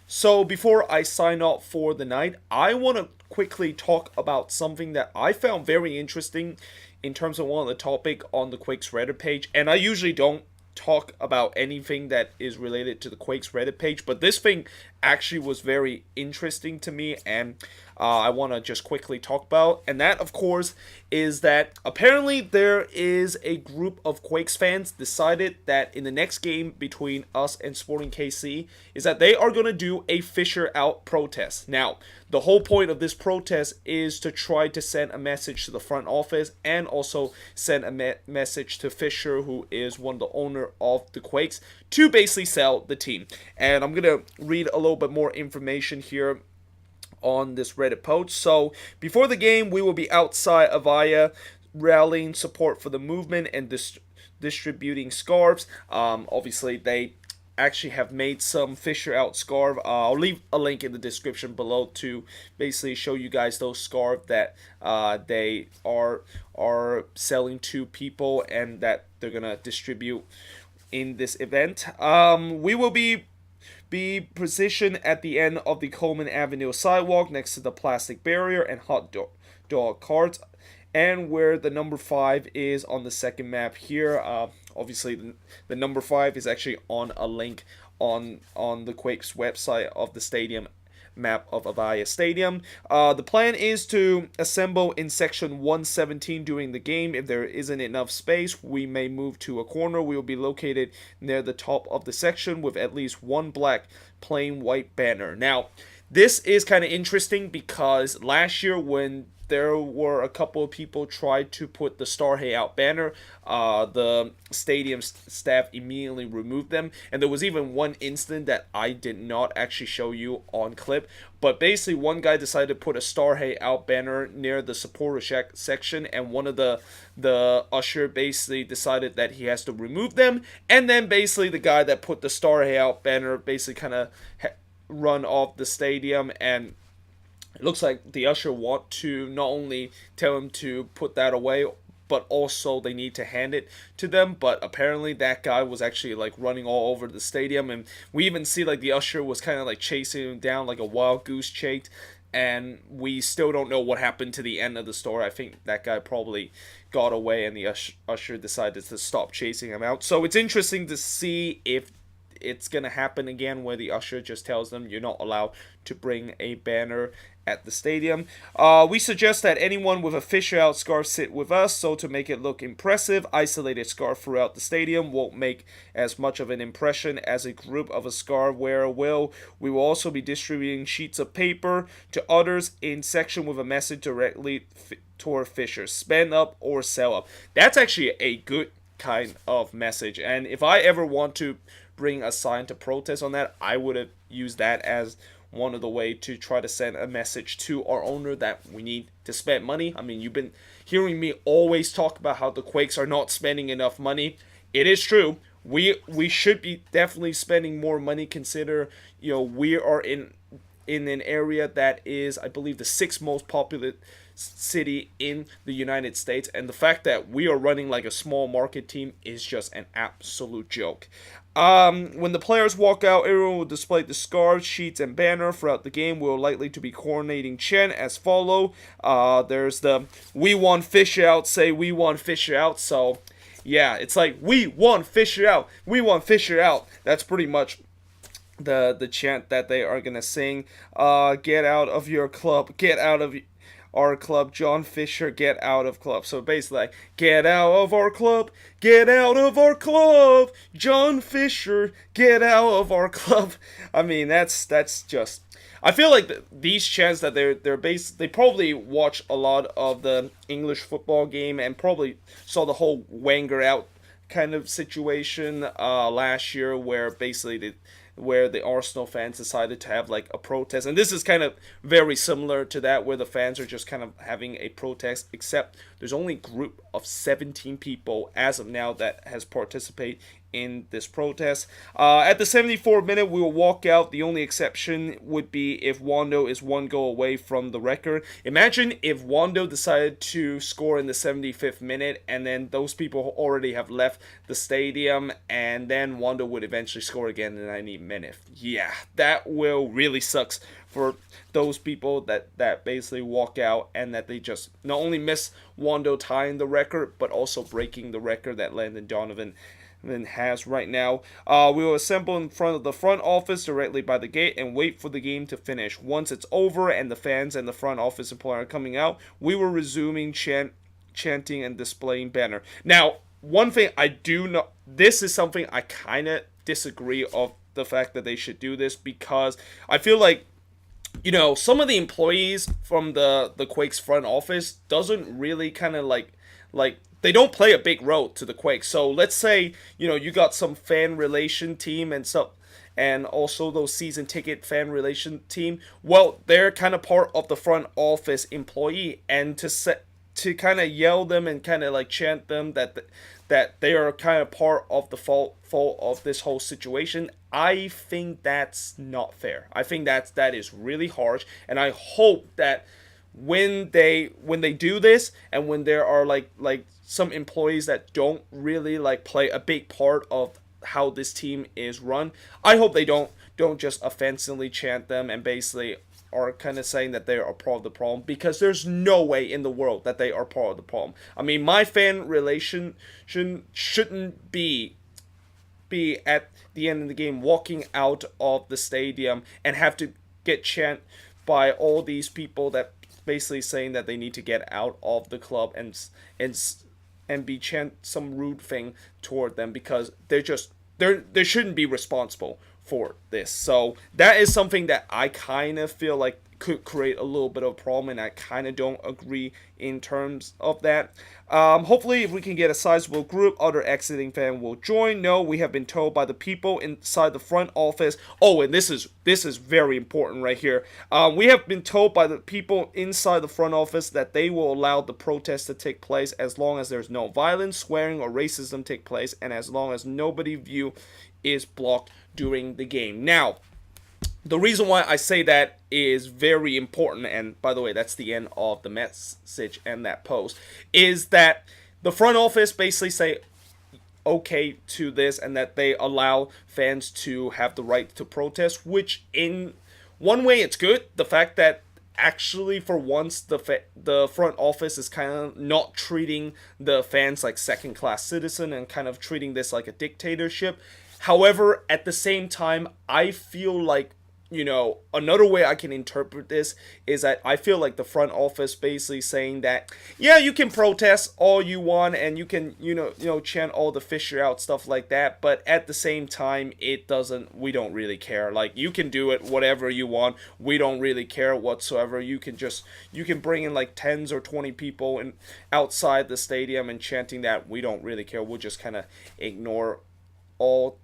So before I sign off for the night, I want to quickly talk about something that I found very interesting in terms of one of the topic on the Quakes Reddit page. And I usually don't talk about anything that is related to the Quakes Reddit page, but this thing actually was very interesting to me, and I want to just quickly talk about. And that, of course, is that apparently there is a group of Quakes fans decided that in the next game between us and Sporting KC is that they are going to do a Fischer Out protest. Now, the whole point of this protest is to try to send a message to the front office and also send a message to Fischer, who is one of the owner of the Quakes, to basically sell the team. And I'm going to read a little bit more information here on this Reddit post. So before the game, we will be outside Avaya rallying support for the movement and distributing scarves. Obviously, they actually have made some Fischer Out scarf. I'll leave a link in the description below to basically show you guys those scarves that they are selling to people and that they're gonna distribute in this event. We will be positioned at the end of the Coleman Avenue sidewalk next to the plastic barrier and hot dog carts, and where the number 5 is on the second map here. Obviously, the number 5 is actually on a link on the Quakes website of the stadium map of Avaya Stadium. The plan is to assemble in section 117 during the game. If there isn't enough space, we may move to a corner. We will be located near the top of the section with at least one black plain white banner. Now, this is kind of interesting because last year when there were a couple of people tried to put the Star Hey Out banner, the stadium staff immediately removed them, and there was even one incident that I did not actually show you on clip, but basically one guy decided to put a Star Hey Out banner near the supporter section, and one of the usher basically decided that he has to remove them, and then basically the guy that put the Star Hey Out banner basically kind of run off the stadium, and it looks like the usher want to not only tell him to put that away, but also they need to hand it to them. But apparently that guy was actually like running all over the stadium, and we even see like the usher was kind of like chasing him down like a wild goose chase. And we still don't know what happened to the end of the story. I think that guy probably got away, and the usher decided to stop chasing him out. So it's interesting to see if it's going to happen again where the usher just tells them you're not allowed to bring a banner at the stadium. We suggest that anyone with a Fischer Out scarf sit with us, so to make it look impressive, isolated scarf throughout the stadium won't make as much of an impression as a group of a scarf wearer will. We will also be distributing sheets of paper to others in section with a message directly toward Fischer. Spend up or sell up. That's actually a good kind of message, and if I ever want to bring a sign to protest on that, I would have used that as one of the way to try to send a message to our owner that we need to spend money. I mean, you've been hearing me always talk about how the Quakes are not spending enough money. It is true. We should be definitely spending more money. Consider, we are in an area that is, I believe, the 6th most populous city in the United States, and the fact that we are running like a small market team is just an absolute joke. When the players walk out, everyone will display the scarves, sheets, and banner throughout the game. We're likely to be coordinating chant as follow. There's the "We want Fischer Out," say "We want Fischer Out." So, yeah, it's like "We want Fischer Out, we want Fischer Out." That's pretty much the chant that they are gonna sing. Get out of your club, get out of our club, John Fischer, get out of club. So basically, like, get out of our club, get out of our club, John Fischer, get out of our club. I mean, that's just. I feel like these chants that they're based, they probably watch a lot of the English football game and probably saw the whole Wenger out kind of situation last year, where basically where the Arsenal fans decided to have like a protest. And this is kind of very similar to that, where the fans are just kind of having a protest, except there's only a group of 17 people as of now that has participated in this protest. At the 74th minute, we will walk out. The only exception would be if Wando is one goal away from the record. Imagine if Wando decided to score in the 75th minute, and then those people already have left the stadium, and then Wando would eventually score again in the 90th minute. Yeah, that will really sucks for those people that basically walk out and that they just not only miss Wando tying the record, but also breaking the record that Landon Donovan has right now. We will assemble in front of the front office directly by the gate and wait for the game to finish. Once it's over and the fans and the front office employee are coming out, we will resuming chanting and displaying banner. Now, one thing I do know, this is something I kind of disagree of the fact that they should do this, because I feel like, you know, some of the employees from the Quakes front office doesn't really kind of like they don't play a big role to the Quakes. So let's say, you know, you got some fan relation team and also those season ticket fan relation team. Well, they're kind of part of the front office employee, and to kind of yell them and kind of like chant them that they are kind of part of the fault of this whole situation, I think that's not fair. I think that is really harsh, and I hope that when they do this, and when there are like some employees that don't really like play a big part of how this team is run, I hope they don't just offensively chant them and basically are kind of saying that they are part of the problem, because there's no way in the world that they are part of the problem. I mean, my fan relation shouldn't be at the end of the game walking out of the stadium and have to get chanted by all these people that basically saying that they need to get out of the club and be chant some rude thing toward them, because they shouldn't be responsible for this. So that is something that I kind of feel like could create a little bit of a problem, and I kind of don't agree in terms of that. Hopefully, if we can get a sizable group, other exiting fans will join. No, we have been told by the people inside the front office. Oh, and this is very important right here. We have been told by the people inside the front office that they will allow the protest to take place as long as there's no violence, swearing, or racism take place, and as long as nobody's view is blocked during the game. Now, the reason why I say that is very important, and by the way, that's the end of the message and that post, is that the front office basically say okay to this, and that they allow fans to have the right to protest, which in one way it's good. The fact that actually for once the front office is kind of not treating the fans like second class citizen and kind of treating this like a dictatorship. However, at the same time, I feel like, you know, another way I can interpret this is that I feel like the front office basically saying that, yeah, you can protest all you want and you can, you know, chant all the Fischer Out stuff like that, but at the same time, we don't really care. Like, you can do it whatever you want. We don't really care whatsoever. You can bring in like 10s or 20 people outside the stadium and chanting that. We don't really care. We'll just kind of ignore all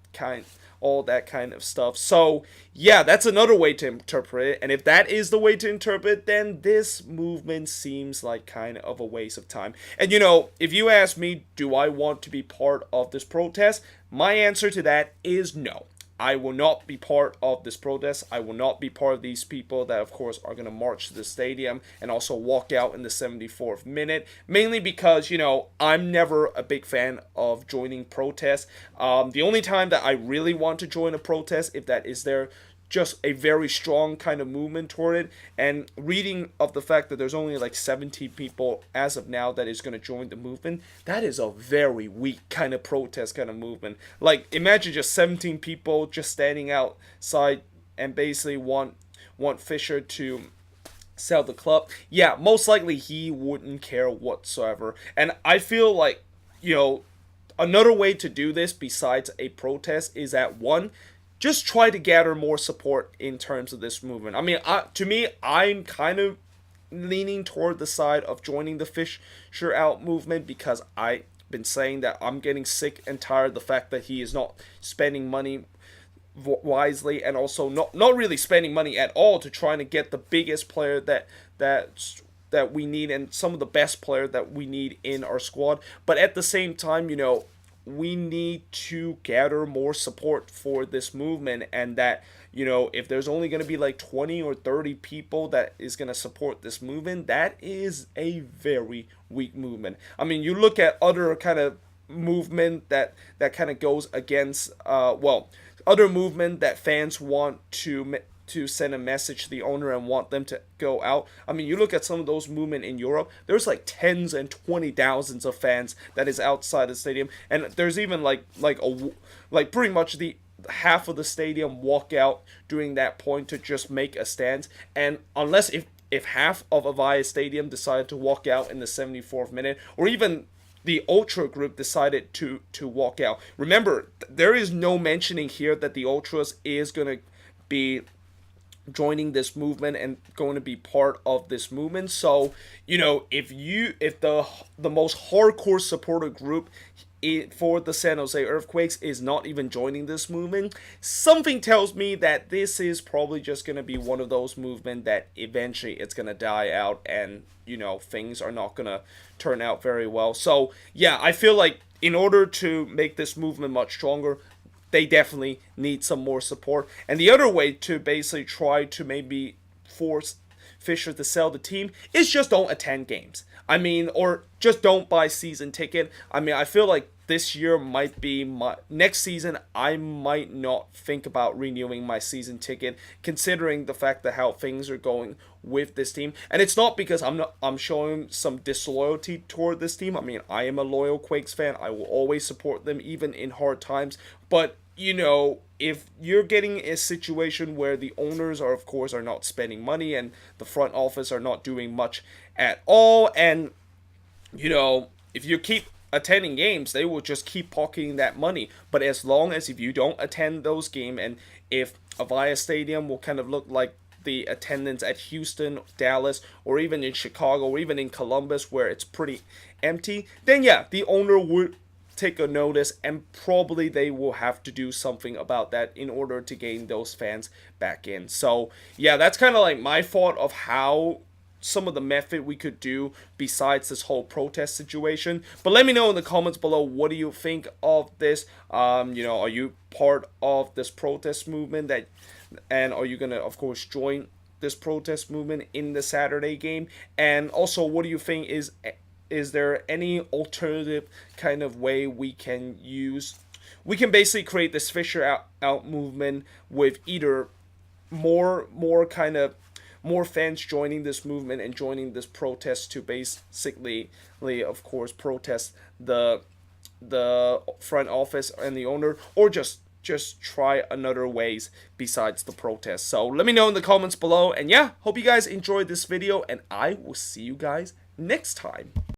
that kind of stuff. So yeah, that's another way to interpret it, and if that is the way to interpret it, then this movement seems like kind of a waste of time. And you know, if you ask me, do I want to be part of this protest, my answer to that is no. I will not be part of this protest. I will not be part of these people that, of course, are going to march to the stadium and also walk out in the 74th minute. Mainly because, you know, I'm never a big fan of joining protests. The only time that I really want to join a protest, if that is there just a very strong kind of movement toward it, and reading of the fact that there's only like 17 people as of now that is going to join the movement, that is a very weak kind of protest kind of movement. Like, imagine just 17 people just standing outside and basically want Fischer to sell the club. Yeah, most likely he wouldn't care whatsoever. And I feel like, you know, another way to do this besides a protest is that, one, just try to gather more support in terms of this movement. I mean, to me, I'm kind of leaning toward the side of joining the Fischer Out movement, because I've been saying that I'm getting sick and tired of the fact that he is not spending money wisely, and also not really spending money at all to trying to get the biggest player that we need and some of the best player that we need in our squad. But at the same time, you know, we need to gather more support for this movement, and that, you know, if there's only going to be like 20 or 30 people that is going to support this movement, that is a very weak movement. I mean, you look at other kind of movement that kind of goes against other movement that fans want to send a message to the owner and want them to go out. I mean, you look at some of those movement in Europe, there's like tens and 20 thousands of fans that is outside the stadium, and there's even like pretty much the half of the stadium walk out during that point to just make a stance. And unless if half of Avaya Stadium decided to walk out in the 74th minute, or even the Ultra group decided to walk out. Remember, there is no mentioning here that the Ultras is going to be joining this movement and going to be part of this movement. So, you know, if the most hardcore supporter group for the San Jose Earthquakes is not even joining this movement, something tells me that this is probably just going to be one of those movements that eventually it's going to die out, and, you know, things are not going to turn out very well. So, yeah, I feel like in order to make this movement much stronger, they definitely need some more support. And the other way to basically try to maybe force Fischer to sell the team is just don't attend games. I mean, or just don't buy season ticket. I mean, I feel like this year might be next season. I might not think about renewing my season ticket, considering the fact that how things are going with this team. And it's not because I'm showing some disloyalty toward this team. I mean, I am a loyal Quakes fan. I will always support them even in hard times. But, you know, if you're getting a situation where the owners are, of course, are not spending money, and the front office are not doing much at all, and, you know, if you keep attending games, they will just keep pocketing that money. But as long as if you don't attend those games, and if Avaya Stadium will kind of look like the attendance at Houston, Dallas, or even in Chicago, or even in Columbus, where it's pretty empty, then yeah, the owner would take a notice, and probably they will have to do something about that in order to gain those fans back in. So yeah, that's kind of like my thought of how some of the method we could do besides this whole protest situation. But let me know in the comments below, what do you think of this? You know, are you part of this protest movement, and are you gonna, of course, join this protest movement in the Saturday game? And also, what do you think is there any alternative kind of way we can use? We can basically create this Fischer Out movement with either more fans joining this movement and joining this protest to basically, of course, protest the front office and the owner, or just try another ways besides the protest. So let me know in the comments below, and yeah, hope you guys enjoyed this video, and I will see you guys next time.